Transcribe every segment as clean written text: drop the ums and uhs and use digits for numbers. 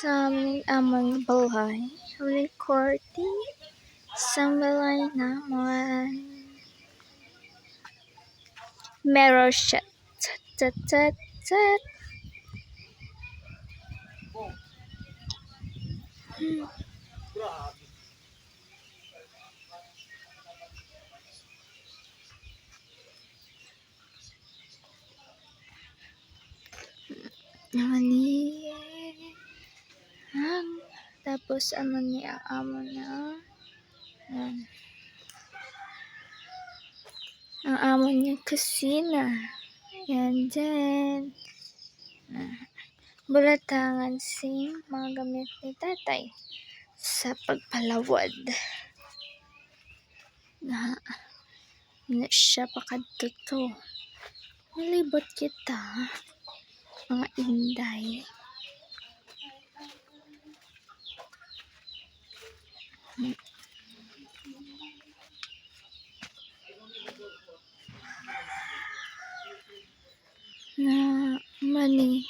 Sa aming bahay, aming korte, sa balay naman. Mirror shot. Tat, tat, tat. Mani. Tapos ano ni ang amo na. Ang amo niya kusina. Yan dyan. Bulatangan si mga gamit ni tatay sa pagpalawad. Na siya pakadto. Malibot kita. Mga inday. Na mani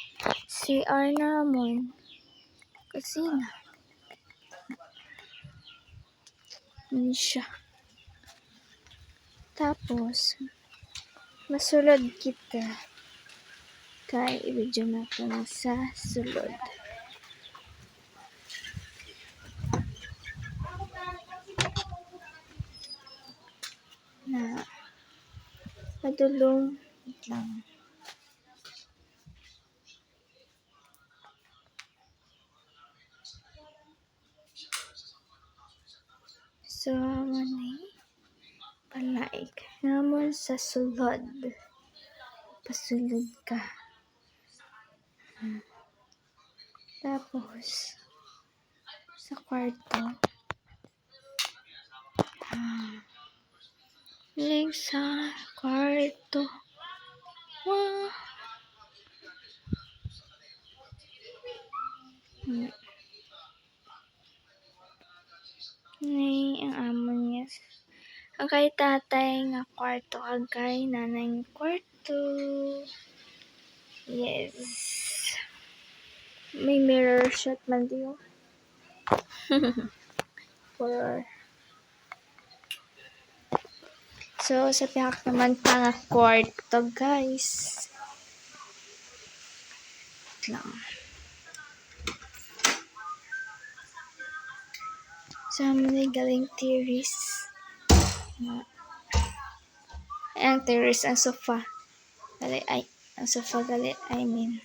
CR namon kusina yun siya. Tapos masulod kita kay i-video na ko sa sulod. Na padulong lang. So, mani palaik namon sa sulod. Pasulod ka. Tapos sa kwarto. Lig sa kwarto. Wow. Ni ang amo niya. Ang kay tatay nga kwarto, ang kay nanay nga kwarto. Yes. May mirror shot man diyo. So, sa pihak naman pa nga kwarto, guys. Lang. So, may galing terrace. Ang terrace, ang sofa. Ang sofa gali, I mean.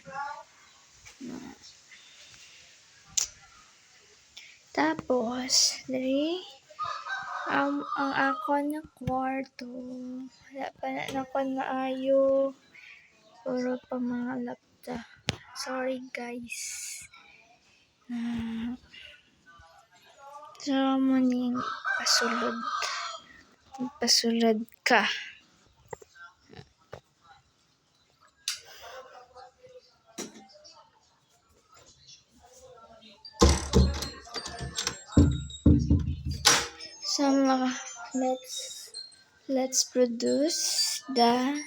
Tapos, dari, ang ako na kwarto. Wala pa na ako maayo. Puro pa mga lapta. Sorry, guys. So, muning pasulod. Pasulod ka. So, let's produce the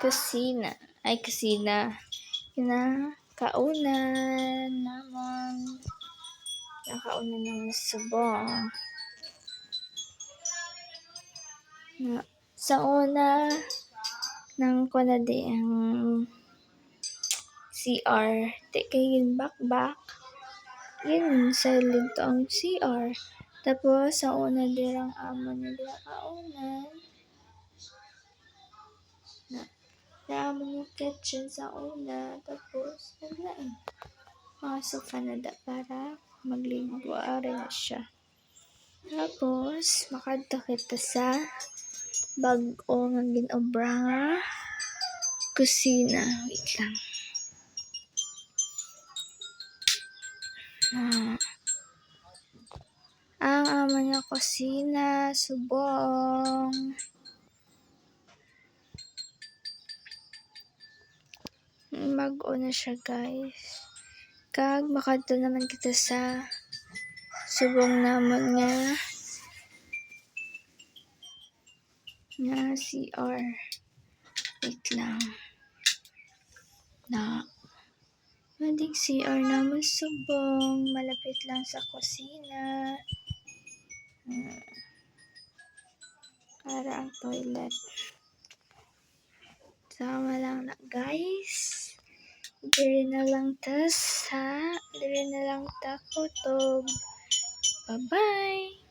kusina. Ay, kusina. Kaunan naman. Kaunan naman subong. Sa una, nang ko na di ang CR. Di kay yun back. Yun, silent ang CR. Tapos, sa una di ang amo nila kaunan. Na amo yung kitchen sa una. Tapos, naglain. Mga sofa na da para magligo ari na siya. Tapos makadto kita sa bag-o nga ginobra nga kusina. Wait lang. Ang amo nga kusina subong. Bag-o na siya guys. Kag makadto naman kita sa subong namon nga CR. Wait lang. Madig CR naman subong. Malapit lang sa kusina. Para ang toilet. Sama lang na guys. Dire na lang ta kutob. Bye-bye!